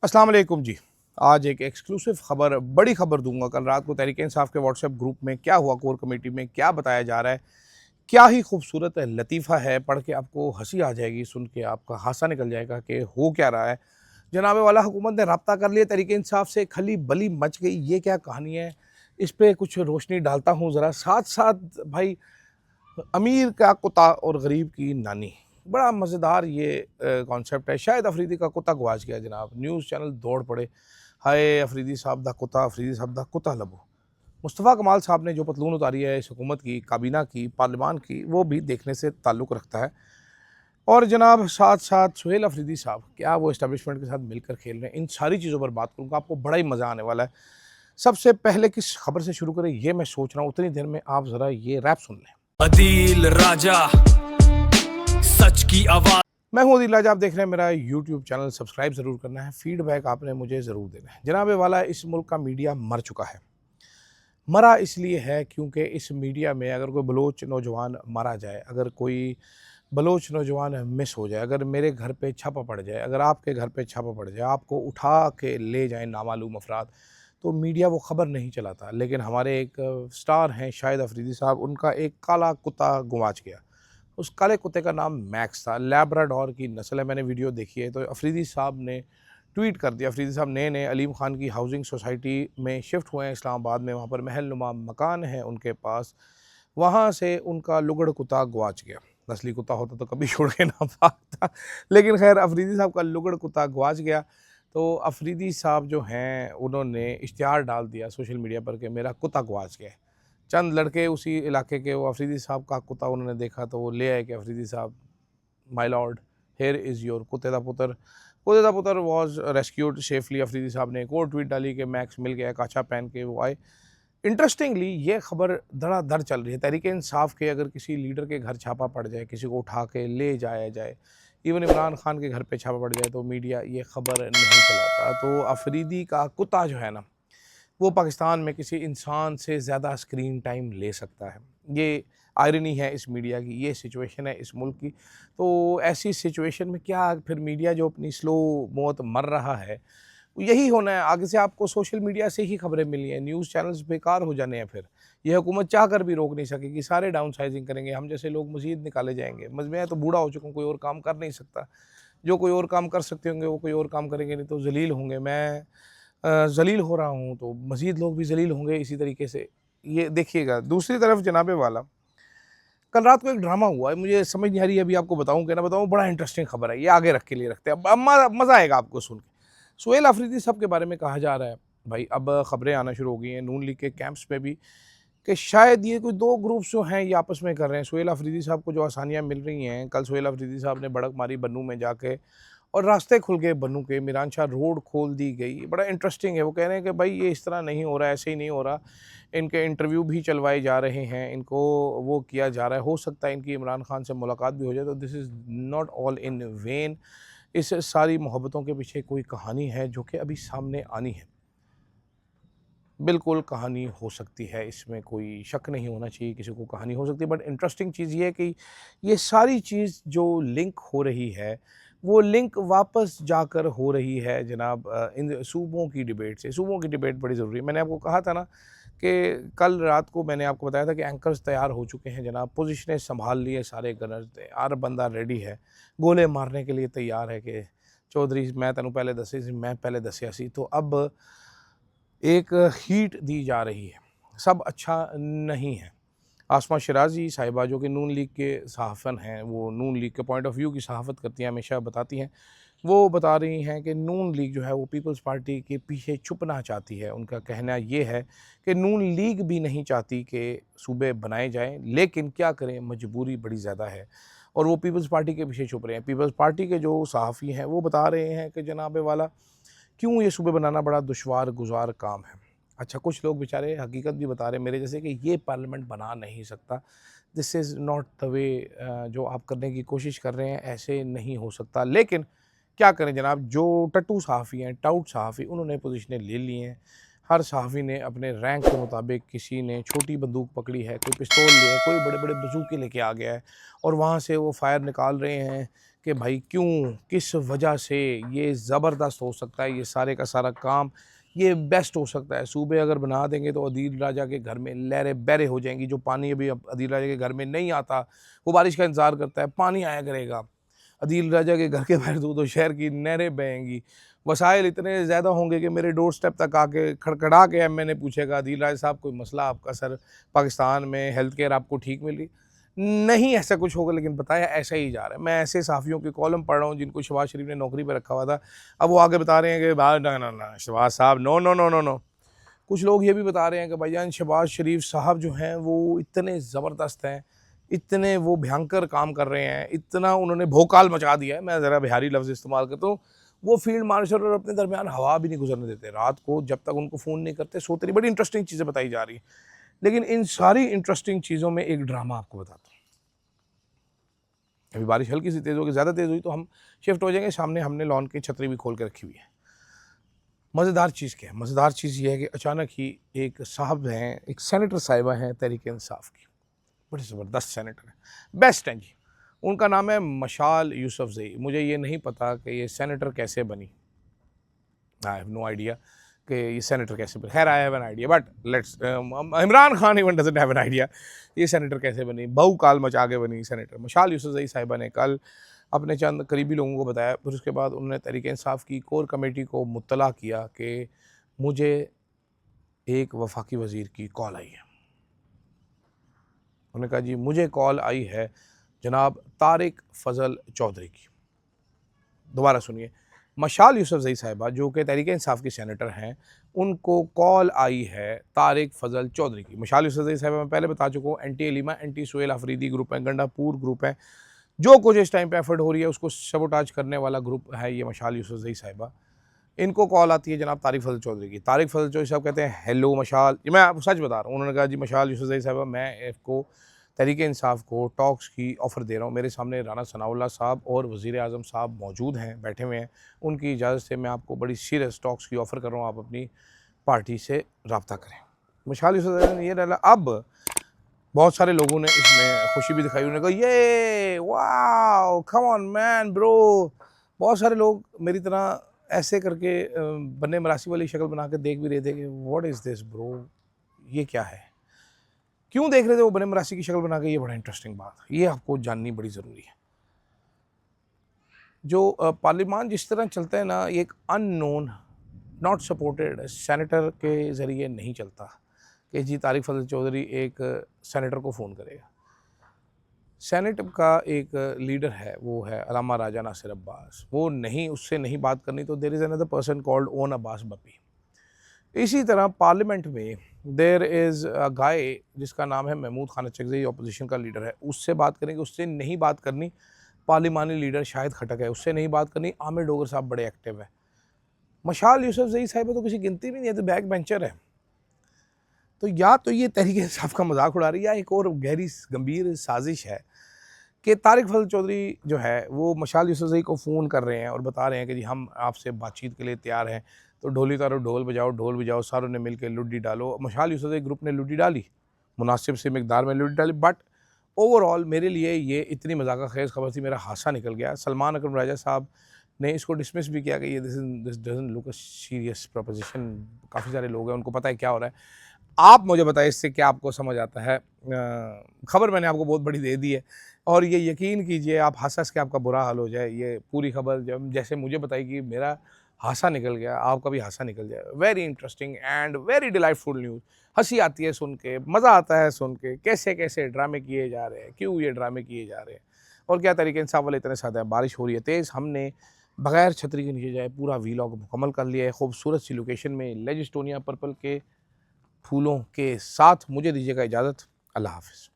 अस्सलाम वालेकुम जी। आज एक एक्सक्लूसिव खबर, बड़ी खबर दूंगा। कल रात को तहरीक इंसाफ के व्हाट्सएप ग्रुप में क्या हुआ, कोर कमेटी में क्या बताया जा रहा है, क्या ही खूबसूरत लतीफ़ा है। पढ़ के आपको हंसी आ जाएगी, सुन के आपका हासा निकल जाएगा कि हो क्या रहा है। जनाब वाला हुकूमत ने रब्ता कर लिया तहरीक इंसाफ से, खली बली मच गई। ये क्या कहानी है, इस पर कुछ रोशनी डालता हूँ ज़रा। साथ साथ भाई, अमीर का कुत्ता और गरीब की नानी, बड़ा मज़ेदार ये कॉन्सेप्ट है। शायद अफरीदी का कुत्ता गवाच गया जनाब, न्यूज़ चैनल दौड़ पड़े, हाय अफरीदी साहब दा कुत्ता, अफरीदी साहब दा कुत्ता लबो। मुस्तफ़ा कमाल साहब ने जो पतलून उतारी है इस हुकूमत की, काबीना की, पार्लिमान की, वो भी देखने से ताल्लुक़ रखता है। और जनाब साथ साथ सुहेल अफरीदी साहब, क्या वो इस्टेब्लिशमेंट के साथ मिलकर खेल रहे हैं, इन सारी चीज़ों पर बात करूँगा। आपको बड़ा ही मज़ा आने वाला है। सबसे पहले किस खबर से शुरू करें ये मैं सोच रहा हूँ, उतनी देर में आप ज़रा ये रैप सुन लें। अदील राजा, सच की आवाज। मैं हूं अदील राजा, आप देख रहे हैं मेरा यूट्यूब चैनल। सब्सक्राइब ज़रूर करना है, फीडबैक आपने मुझे ज़रूर देना है। जनाब वाला, इस मुल्क का मीडिया मर चुका है। मरा इसलिए है क्योंकि इस मीडिया में अगर कोई बलोच नौजवान मारा जाए, अगर कोई बलोच नौजवान मिस हो जाए, अगर मेरे घर पे छापा पड़ जाए, अगर आपके घर पे छापा पड़ जाए, आपको उठा के ले जाए नामालूम अफराद, तो मीडिया वो ख़बर नहीं चलाता। लेकिन हमारे एक स्टार हैं शाहिद अफरीदी साहब, उनका एक काला कुत्ता गवाच गया। उस काले कुत्ते का नाम मैक्स था, लैब्राडोर की नस्ल है। मैंने वीडियो देखी है। तो अफरीदी साहब ने ट्वीट कर दिया। अफरीदी साहब नए नए अलीम खान की हाउसिंग सोसाइटी में शिफ्ट हुए हैं इस्लामाबाद में, वहाँ पर महल नुमा मकान है उनके पास। वहाँ से उनका लुगड़ कुत्ता गवाच गया। नस्ली कुत्ता होता तो कभी छोड़ के ना भागता, लेकिन खैर अफरीदी साहब का लुगड़ कुत्ता गवाच गया। तो अफरीदी साहब जो हैं उन्होंने इश्तिहार डाल दिया सोशल मीडिया पर कि मेरा कुत्ता गवाच गया है। चंद लड़के उसी इलाके के, वो अफरीदी साहब का कुत्ता उन्होंने देखा तो वो ले आए कि अफरीदी साहब, my Lord, here is your कुत्ते दा पुत्र। कुत्ते दा पुत्र वॉज रेस्क्यूड सेफली। अफरीदी साहब ने एक और ट्वीट डाली कि मैक्स मिल गया, काछा पहन के वो आए। इंटरेस्टिंगली ये खबर धड़ाधड़ चल रही है। तहरीक इंसाफ के अगर किसी लीडर के घर छापा पड़ जाए, किसी को उठा के ले जाया जाए, इवन इमरान खान के घर पे छापा पड़ जाए, तो मीडिया ये खबर नहीं चलाता। तो अफरीदी का कुत्ता जो है ना, वो पाकिस्तान में किसी इंसान से ज़्यादा स्क्रीन टाइम ले सकता है। ये आयरनी है इस मीडिया की, ये सिचुएशन है इस मुल्क की। तो ऐसी सिचुएशन में क्या फिर मीडिया जो अपनी स्लो मौत मर रहा है, यही होना है। आगे से आपको सोशल मीडिया से ही खबरें मिली हैं, न्यूज़ चैनल्स बेकार हो जाने हैं। फिर ये हुकूमत चाह कर भी रोक नहीं सकेगी, सारे डाउन साइजिंग करेंगे, हम जैसे लोग मज़ीद निकाले जाएंगे। मैं तो बूढ़ा हो चुका हूँ, कोई और काम कर नहीं सकता। जो कोई और काम कर सकते होंगे वो कोई और काम करेंगे, नहीं तो ज़लील होंगे। मैं ज़लील हो रहा हूँ तो मज़ीद लोग भी ज़लील होंगे इसी तरीके से। ये देखिएगा। दूसरी तरफ जनाबे वाला, कल रात को एक ड्रामा हुआ है, मुझे समझ नहीं आ रही है अभी आपको बताऊँ कि ना बताऊँ। बड़ा इंटरेस्टिंग खबर है, ये आगे रख के लिए रखते हैं। अब मज़ा आएगा आपको सुन के। सुहेल अफरीदी साहब के बारे में कहा जा रहा है भाई, अब खबरें आना शुरू हो गई हैं नून लीग के कैंप्स में भी, कि शायद ये कोई दो ग्रुप्स जो हैं ये आपस में कर रहे हैं। सुहेल अफरीदी साहब को जो आसानियाँ मिल रही हैं, कल सुहेल अफरीदी साहब ने भड़क मारी बन्नू में जाके, और रास्ते खुल गए बन्नू के, मीरान शाह रोड खोल दी गई। बड़ा इंटरेस्टिंग है। वो कह रहे हैं कि भाई ये इस तरह नहीं हो रहा, ऐसे ही नहीं हो रहा। इनके इंटरव्यू भी चलवाए जा रहे हैं, इनको वो किया जा रहा है, हो सकता है इनकी इमरान खान से मुलाकात भी हो जाए। तो this is not all in when. इस सारी मोहब्बतों के पीछे कोई कहानी है जो कि अभी सामने आनी है। बिल्कुल कहानी हो सकती है, इसमें कोई शक नहीं होना चाहिए, किसी को कहानी हो सकती है। बट इंटरेस्टिंग चीज़ ये है कि ये सारी चीज़ जो लिंक हो रही है, वो लिंक वापस जाकर हो रही है जनाब इन सूबों की डिबेट से। सूबों की डिबेट बड़ी ज़रूरी है। मैंने आपको कहा था ना कि कल रात को मैंने आपको बताया था कि एंकर्स तैयार हो चुके हैं जनाब, पोजीशनें संभाल लिए सारे गनर्स ने, हर बंदा रेडी है, गोले मारने के लिए तैयार है कि चौधरी मैं तेनों पहले दसे सी, मैं पहले दसिया सी। तो अब एक हीट दी जा रही है, सब अच्छा नहीं है। आसमा शिराज़ी साहिबा जो कि नून लीग के सहाफ़न हैं, वो नून लीग के पॉइंट ऑफ व्यू की सहाफ़त करती हैं, हमेशा बताती हैं। वो बता रही हैं कि नून लीग जो है वो पीपल्स पार्टी के पीछे छुपना चाहती है। उनका कहना ये है कि नून लीग भी नहीं चाहती कि सूबे बनाए जाएँ, लेकिन क्या करें, मजबूरी बड़ी ज़्यादा है और वो पीपल्स पार्टी के पीछे छुप रहे हैं। पीपल्स पार्टी के जो सहाफ़ी हैं वो बता रहे हैं कि जनाब वाला, क्यों ये सूबे बनाना बड़ा दुश्वार गुज़ार काम है। अच्छा, कुछ लोग बेचारे हकीकत भी बता रहे हैं मेरे जैसे कि ये पार्लियामेंट बना नहीं सकता, this is not the way, जो आप करने की कोशिश कर रहे हैं ऐसे नहीं हो सकता। लेकिन क्या करें जनाब, जो टट्टू सहाफ़ी हैं, टाउट सहाफ़ी, उन्होंने पोजीशनें ले ली हैं। हर सहाफ़ी ने अपने रैंक के मुताबिक, किसी ने छोटी बंदूक पकड़ी है, कोई पिस्तौल लिया है, कोई बड़े-बड़े बंदूकें लेके आ गया है और वहाँ से वो फायर निकाल रहे हैं कि भाई क्यों, किस वजह से ये ज़बरदस्त हो सकता है, ये सारे का सारा काम ये बेस्ट हो सकता है। सूबे अगर बना देंगे तो अदील राजा के घर में लहरें बहरें हो जाएंगी। जो पानी अभी अब अदील राजा के घर में नहीं आता, वो बारिश का इंतज़ार करता है, पानी आया करेगा। अदील राजा के घर के बाहर दो शहर की नहरें बहेंगी। वसाइल इतने ज़्यादा होंगे कि मेरे डोर स्टेप तक आके खड़खड़ा के मैंने पूछेगा, अदील राजा साहब कोई मसला आपका सर, पाकिस्तान में हेल्थ केयर आपको ठीक मिल रही? नहीं ऐसा कुछ होगा, लेकिन बताया ऐसा ही जा रहा है। मैं ऐसे साफ़ियों के कॉलम पढ़ रहा हूँ जिनको शहबाज शरीफ ने नौकरी पर रखा हुआ था, अब वो आगे बता रहे हैं कि ना ना ना शहबाज साहब no no no no no. कुछ लोग ये भी बता रहे हैं कि भाईजान शहबाज शरीफ साहब जो हैं वो इतने ज़बरदस्त हैं, इतने वो भयंकर काम कर रहे हैं, इतना उन्होंने भोकाल मचा दिया है, मैं ज़रा बिहारी लफ्ज़ इस्तेमाल करता हूँ, वो फील्ड मार्शल और अपने दरमियान हवा भी नहीं गुजरने देते। रात को जब तक उनको फ़ोन नहीं करते सोते नहीं। बड़ी इंटरेस्टिंग चीज़ें बताई जा रही हैं, लेकिन इन सारी इंटरेस्टिंग चीज़ों में एक ड्रामा आपको बताता हूँ। अभी बारिश हल्की सी तेज़ होगी, ज़्यादा तेज़ हुई तो हम शिफ्ट हो जाएंगे। सामने हमने लॉन की छतरी भी खोल के रखी हुई है। मज़ेदार चीज़ क्या है? मज़ेदार चीज़ ये है कि अचानक ही एक साहब हैं, एक सेनेटर साहिबा हैं तहरीक-ए-इंसाफ की, बड़ी ज़बरदस्त सेनेटर हैं, बेस्ट हैं जी। उनका नाम है मशाल यूसुफ़ज़ई। मुझे ये नहीं पता कि ये सेनेटर कैसे बनी, आई हैव नो आइडिया कि ये सेनेटर कैसे बनी। खैर I have an idea, but let's Imran Khan even doesn't have an idea ये सेनेटर कैसे बनी। बहु काल मचा के बनी सेनेटर मशाल यूसुफ़ज़ई साहिबा ने कल अपने चंद करीबी लोगों को बताया। फिर उसके बाद उन्होंने तहरीक-ए-इंसाफ की कोर कमेटी को मुत्तला किया कि मुझे एक वफाकी वज़ीर की कॉल आई है। उन्होंने कहा जी मुझे कॉल आई है जनाब तारिक फ़ज़ल चौधरी की। दोबारा सुनिए, मशाल यूसुफ़ज़ई साहिबा जो कि तहरीक-ए-इंसाफ की सेनेटर हैं, उनको कॉल आई है तारिक फ़ज़ल चौधरी की। मशाल यूसुफ़ज़ई साहिबा मैं पहले बता चुका हूँ, anti Aleema, anti Suhail Afridi group है, गंडापुर ग्रुप है। जो कुछ इस टाइम पे एफर्ट हो रही है उसको सबोटाज करने वाला ग्रुप है ये मशाल यूसुफ़ज़ई साहिबा। इनको कॉल आती है जनाब तारिक फ़ज़ल चौधरी की। तारिक फ़ज़ल चौधरी साहब कहते हैं हेलो मशाल, ये मैं आपको सच बता रहा हूँ। उन्होंने कहा जी मशाल यूसुफ़ज़ई साहिबा मैं आपको तहरीक-ए-इंसाफ को टॉक्स की ऑफ़र दे रहा हूँ। मेरे सामने राना सनाउल्लाह साहब और वज़ीर-ए-आज़म साहब मौजूद हैं, बैठे हुए हैं। उनकी इजाज़त से मैं आपको बड़ी सीरियस टॉक्स की ऑफ़र कर रहा हूँ, आप अपनी पार्टी से रब्ता करें। मशाल यूसुफ़ज़ई ने ये डाला। अब बहुत सारे लोगों ने इसमें खुशी भी दिखाई। उन्होंने कहा ये wow come on man bro. बहुत सारे लोग मेरी तरह ऐसे करके बन्ने मरासी वाली शक्ल बना के देख भी रहे थे कि व्हाट इज़ दिस ब्रो, ये क्या है। क्यों देख रहे थे वो बन्ने मरासी की शक्ल बना के, ये बड़ा इंटरेस्टिंग बात है, ये आपको जाननी बड़ी ज़रूरी है। जो पार्लियामान जिस तरह चलता है ना, ये एक अननोन नॉट सपोर्टेड सेनेटर के ज़रिए नहीं चलता कि जी तारिक फ़ज़ल चौधरी एक सेनेटर को फ़ोन करेगा। सेनेट का एक लीडर है, वो है अलामा राजा नासिर अब्बास। वो नहीं, उससे नहीं बात करनी तो there is another person called Aun Abbas Buppi. इसी तरह पार्लियामेंट में देयर इज़ अ गाय जिसका नाम है महमूद खान अचकज़ई, अपोजिशन का लीडर है। उससे बात करेंगे, उससे नहीं बात करनी पार्लिमानी लीडर शाहिद खटक है, उससे नहीं बात करनी आमिर डोगर साहब बड़े एक्टिव है। मशाल यूसुफ़ज़ई साहिबा तो किसी गिनती में नहीं है, तो बैक बेंचर है। तो या तो ये तहरीक-ए-इंसाफ का मजाक उड़ा रही है, या एक और गहरी गंभीर साजिश है कि तारिक फ़ज़ल चौधरी जो है वो मशाल यूसुफ़ज़ई को फ़ोन कर रहे हैं और बता रहे हैं कि जी हम आपसे बातचीत के लिए तैयार हैं, तो ढोली तारो ढोल बजाओ, सारों ने मिल के लुड्डी डालो। मशाल यूसुफ़ज़ई ग्रुप ने लुड्डी डाली, मुनासिब सी मिकदार में लुड्डी डाली, बट ओवरऑल मेरे लिए ये इतनी मज़ाक़-ख़ेज़ खबर थी, मेरा हादसा निकल गया। सलमान अकरम राजा साहब ने इसको डिसमिस भी किया कि ये this doesn't look a serious proposition. काफ़ी सारे लोग हैं, उनको पता है क्या हो रहा है। आप मुझे बताएं इससे क्या आपको समझ आता है। खबर मैंने आपको बहुत बड़ी दे दी है, और ये यकीन कीजिए आप हँस-हँस के आपका बुरा हाल हो जाए। ये पूरी खबर जब जैसे मुझे बताई कि मेरा हादसा निकल गया, आपका भी हादसा निकल जाए। Very interesting and very delightful news. हँसी आती है सुन के, मज़ा आता है सुन के, कैसे-कैसे ड्रामे किए जा रहे हैं, क्यों ये ड्रामे किए जा रहे हैं, और क्या तहरीक-ए-इंसाफ वाले इतने सादे हैं। बारिश हो रही है तेज़, हमने बगैर छतरी के नीचे जाए पूरा व्लॉग मुकम्मल कर लिया है, खूबसूरत सी लोकेशन में लेजिस्टोनिया पर्पल के फूलों के साथ। मुझे दीजिएगा इजाज़त। अल्लाह हाफ़िज़।